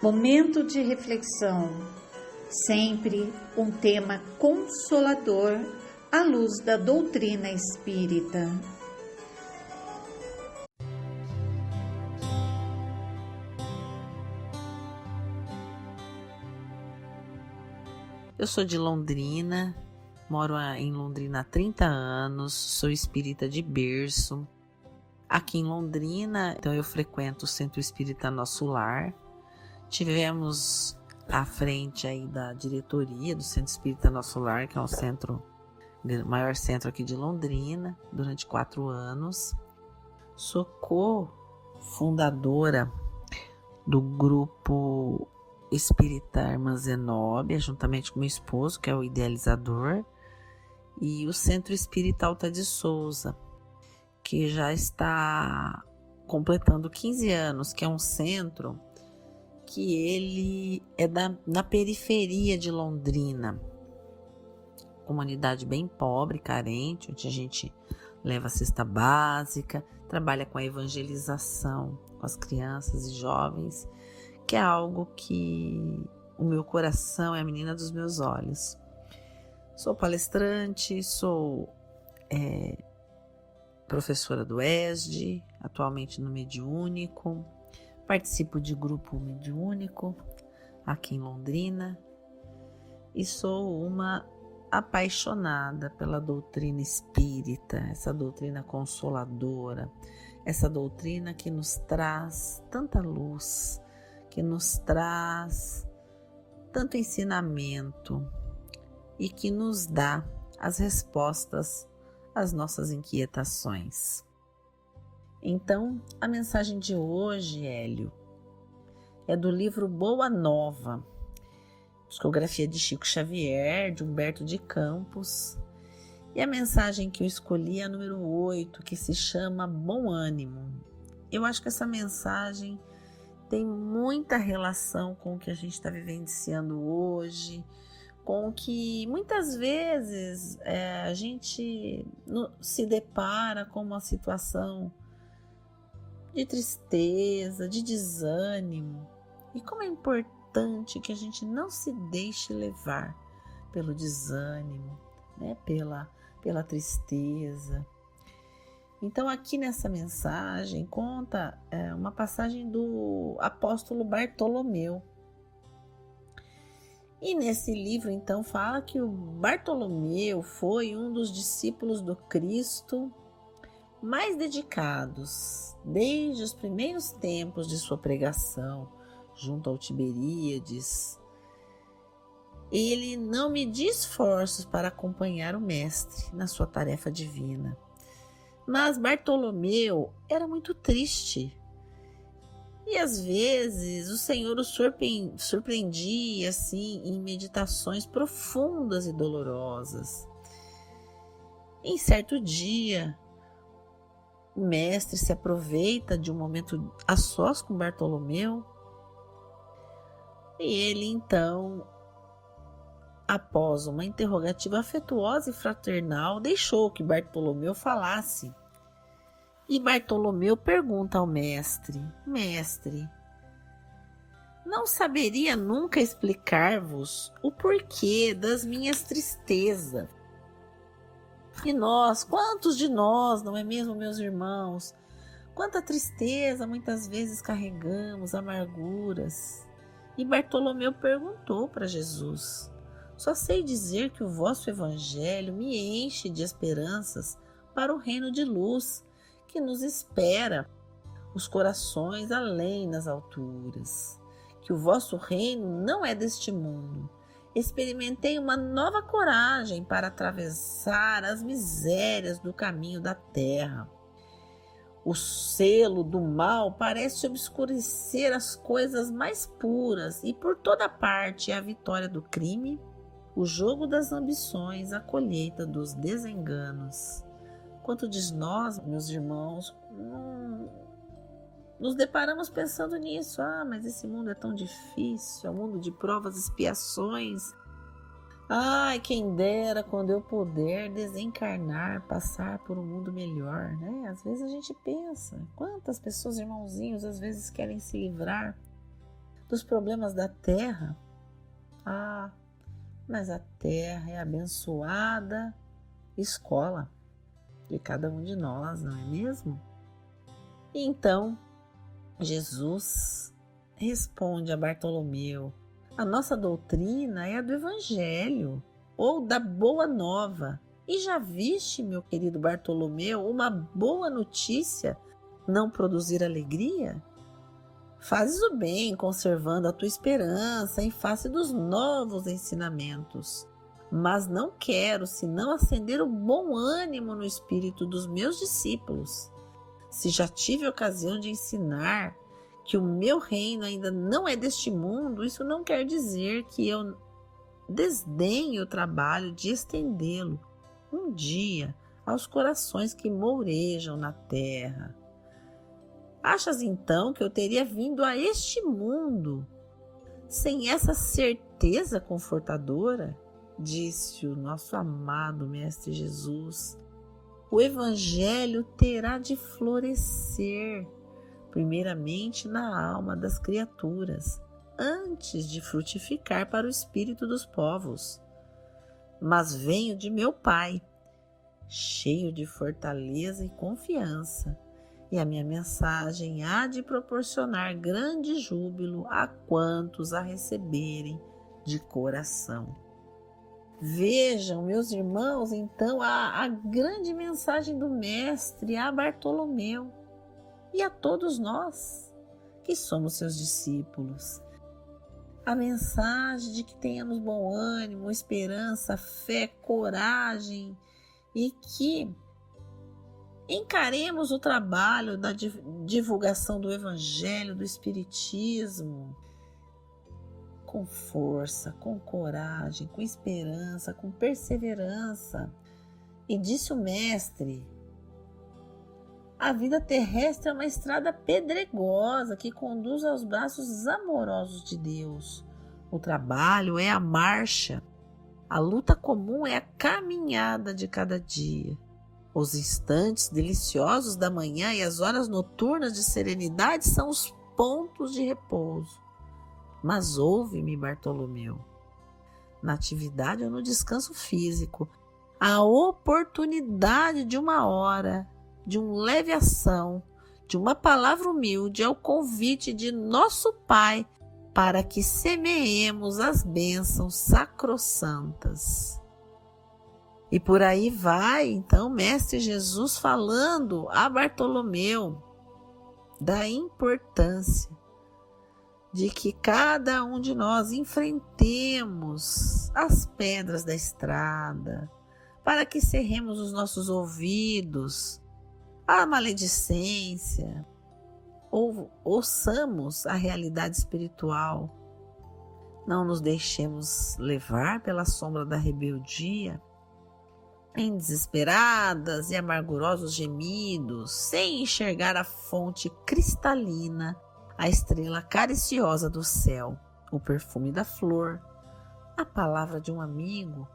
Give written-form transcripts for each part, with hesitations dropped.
Momento de reflexão, sempre um tema consolador à luz da doutrina espírita. Eu sou de Londrina, moro em Londrina há 30 anos, sou espírita de berço. Aqui em Londrina, então eu frequento o Centro Espírita Nosso Lar. Tivemos à frente aí da diretoria do Centro Espírita Nosso Lar, que é o maior centro aqui de Londrina, durante 4 anos. Sou co-fundadora do grupo Espírita Irmã Zenóbia, juntamente com meu esposo, que é o idealizador, e o Centro Espírita Alta de Souza, que já está completando 15 anos, que é um centro que ele é na periferia de Londrina, comunidade bem pobre, carente, onde a gente leva a cesta básica, trabalha com a evangelização com as crianças e jovens, que é algo que o meu coração é a menina dos meus olhos. Sou palestrante, sou professora do ESD, atualmente no Mediúnico, participo de grupo mediúnico aqui em Londrina e sou uma apaixonada pela doutrina espírita, essa doutrina consoladora, essa doutrina que nos traz tanta luz, que nos traz tanto ensinamento e que nos dá as respostas às nossas inquietações. Então, a mensagem de hoje, Hélio, é do livro Boa Nova, psicografia de Chico Xavier, de Humberto de Campos, e a mensagem que eu escolhi é a número 8, que se chama Bom Ânimo. Eu acho que essa mensagem tem muita relação com o que a gente está vivenciando hoje, com o que muitas vezes a gente se depara com uma situação de tristeza, de desânimo, e como é importante que a gente não se deixe levar pelo desânimo, né? pela tristeza. Então aqui nessa mensagem conta uma passagem do apóstolo Bartolomeu. E nesse livro então fala que o Bartolomeu foi um dos discípulos do Cristo mais dedicados desde os primeiros tempos de sua pregação junto ao Tiberíades. Ele não media esforços para acompanhar o mestre na sua tarefa divina. Mas Bartolomeu era muito triste. E às vezes o Senhor o surpreendia assim em meditações profundas e dolorosas. Em certo dia, o mestre se aproveita de um momento a sós com Bartolomeu e ele então, após uma interrogativa afetuosa e fraternal, deixou que Bartolomeu falasse. E Bartolomeu pergunta ao mestre: Mestre, não saberia nunca explicar-vos o porquê das minhas tristezas? E nós, quantos de nós, não é mesmo, meus irmãos? Quanta tristeza muitas vezes carregamos, amarguras. E Bartolomeu perguntou para Jesus: Só sei dizer que o vosso evangelho me enche de esperanças para o reino de luz que nos espera, os corações além nas alturas, que o vosso reino não é deste mundo. Experimentei uma nova coragem para atravessar as misérias do caminho da terra. O selo do mal parece obscurecer as coisas mais puras e por toda parte é a vitória do crime, o jogo das ambições, a colheita dos desenganos. Quanto de nós, meus irmãos, nos deparamos pensando nisso. Mas esse mundo é tão difícil, é um mundo de provas e expiações. Ai, quem dera quando eu puder desencarnar, passar por um mundo melhor, né? Às vezes a gente pensa, quantas pessoas, irmãozinhos, às vezes querem se livrar dos problemas da terra. Ah, mas a terra é a abençoada escola de cada um de nós, não é mesmo? E então, Jesus responde a Bartolomeu: a nossa doutrina é a do Evangelho, ou da Boa Nova. E já viste, meu querido Bartolomeu, uma boa notícia não produzir alegria? Fazes o bem, conservando a tua esperança em face dos novos ensinamentos. Mas não quero senão acender o bom ânimo no espírito dos meus discípulos. Se já tive ocasião de ensinar que o meu reino ainda não é deste mundo, isso não quer dizer que eu desdenhe o trabalho de estendê-lo um dia aos corações que mourejam na terra. Achas então que eu teria vindo a este mundo sem essa certeza confortadora? Disse o nosso amado Mestre Jesus. O Evangelho terá de florescer, primeiramente na alma das criaturas, antes de frutificar para o espírito dos povos. Mas venho de meu Pai, cheio de fortaleza e confiança, e a minha mensagem há de proporcionar grande júbilo a quantos a receberem de coração. Vejam, meus irmãos, então, a grande mensagem do Mestre a Bartolomeu e a todos nós, que somos seus discípulos. A mensagem de que tenhamos bom ânimo, esperança, fé, coragem e que encaremos o trabalho da divulgação do Evangelho, do Espiritismo, com força, com coragem, com esperança, com perseverança. E disse o Mestre: a vida terrestre é uma estrada pedregosa que conduz aos braços amorosos de Deus. O trabalho é a marcha. A luta comum é a caminhada de cada dia. Os instantes deliciosos da manhã e as horas noturnas de serenidade são os pontos de repouso. Mas ouve-me, Bartolomeu, na atividade ou no descanso físico, a oportunidade de uma hora, de um leve ação, de uma palavra humilde é o convite de nosso Pai para que semeemos as bênçãos sacrossantas. E por aí vai, então, Mestre Jesus falando a Bartolomeu da importância de que cada um de nós enfrentemos as pedras da estrada, para que cerremos os nossos ouvidos à maledicência, ou ouçamos a realidade espiritual. Não nos deixemos levar pela sombra da rebeldia, em desesperadas e amargurosos gemidos, sem enxergar a fonte cristalina, a estrela cariciosa do céu, o perfume da flor, a palavra de um amigo,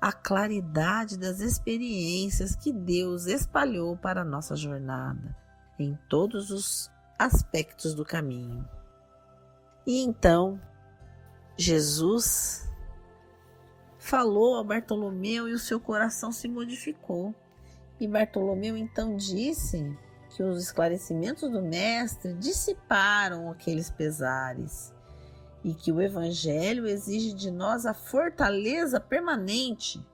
a claridade das experiências que Deus espalhou para a nossa jornada, em todos os aspectos do caminho. E então, Jesus falou a Bartolomeu e o seu coração se modificou. E Bartolomeu então disse que os esclarecimentos do Mestre dissiparam aqueles pesares e que o Evangelho exige de nós a fortaleza permanente.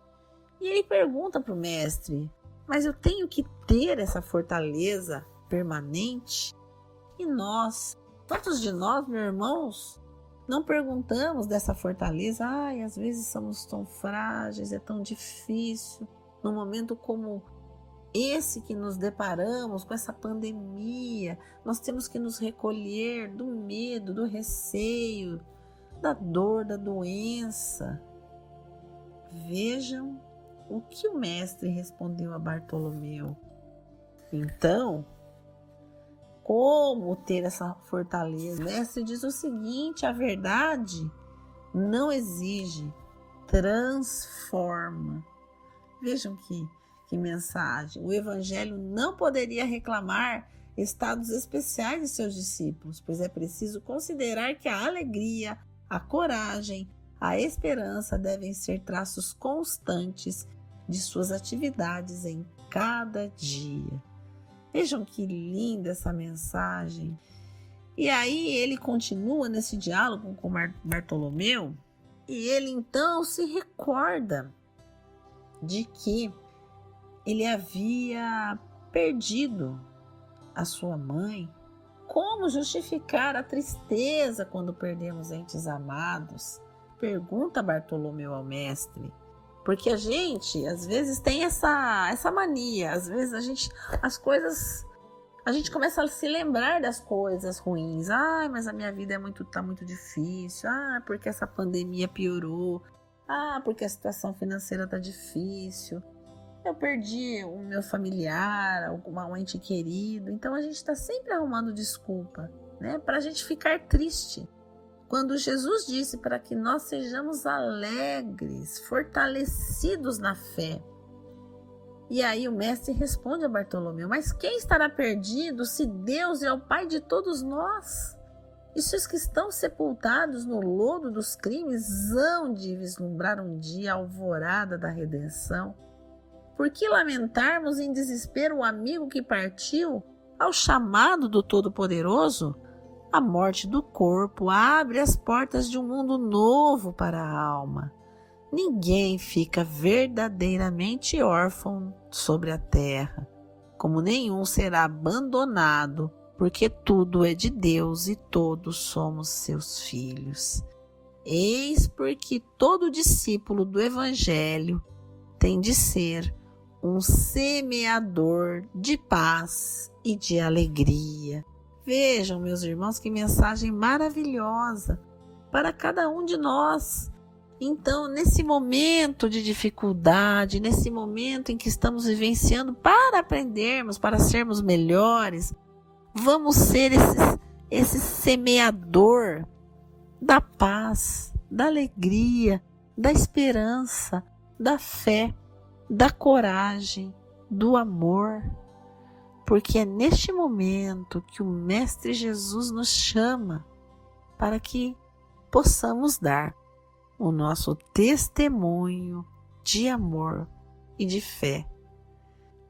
E ele pergunta para o Mestre: mas eu tenho que ter essa fortaleza permanente? E nós, quantos de nós, meus irmãos, não perguntamos dessa fortaleza? Ai, às vezes somos tão frágeis, é tão difícil. Num momento como esse que nos deparamos, com essa pandemia, nós temos que nos recolher do medo, do receio, da dor, da doença. Vejam o que o Mestre respondeu a Bartolomeu. Então, como ter essa fortaleza? O Mestre diz o seguinte: a verdade não exige, transforma. Vejam que mensagem. O Evangelho não poderia reclamar estados especiais de seus discípulos, pois é preciso considerar que a alegria, a coragem, a esperança devem ser traços constantes de suas atividades em cada dia. Vejam que linda essa mensagem. E aí ele continua nesse diálogo com Bartolomeu, e ele então se recorda de que ele havia perdido a sua mãe. Como justificar a tristeza quando perdemos entes amados? Pergunta Bartolomeu ao mestre. Porque a gente, às vezes, tem essa mania. Às vezes a gente começa a se lembrar das coisas ruins. Mas a minha vida tá muito difícil. Porque essa pandemia piorou. Porque a situação financeira tá difícil. Eu perdi o meu familiar, um ente querido. Então a gente está sempre arrumando desculpa, né? Para a gente ficar triste. Quando Jesus disse para que nós sejamos alegres, fortalecidos na fé. E aí o mestre responde a Bartolomeu: mas quem estará perdido se Deus é o Pai de todos nós? E se os que estão sepultados no lodo dos crimes hão de vislumbrar um dia a alvorada da redenção? Por que lamentarmos em desespero o amigo que partiu ao chamado do Todo-Poderoso? A morte do corpo abre as portas de um mundo novo para a alma. Ninguém fica verdadeiramente órfão sobre a terra, como nenhum será abandonado, porque tudo é de Deus e todos somos seus filhos. Eis porque todo discípulo do Evangelho tem de ser um semeador de paz e de alegria. Vejam, meus irmãos, que mensagem maravilhosa para cada um de nós. Então, nesse momento de dificuldade, nesse momento em que estamos vivenciando para aprendermos, para sermos melhores, vamos ser esse semeador da paz, da alegria, da esperança, da fé, da coragem, do amor, porque é neste momento que o Mestre Jesus nos chama para que possamos dar o nosso testemunho de amor e de fé.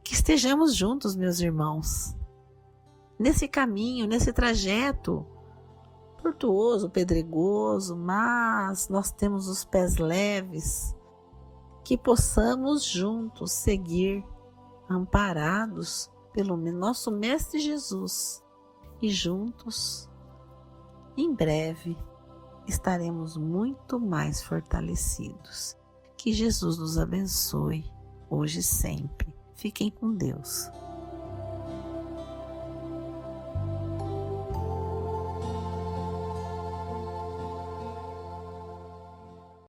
Que estejamos juntos, meus irmãos, nesse caminho, nesse trajeto tortuoso, pedregoso, mas nós temos os pés leves. Que possamos juntos seguir amparados pelo nosso Mestre Jesus e juntos, em breve, estaremos muito mais fortalecidos. Que Jesus nos abençoe hoje e sempre. Fiquem com Deus.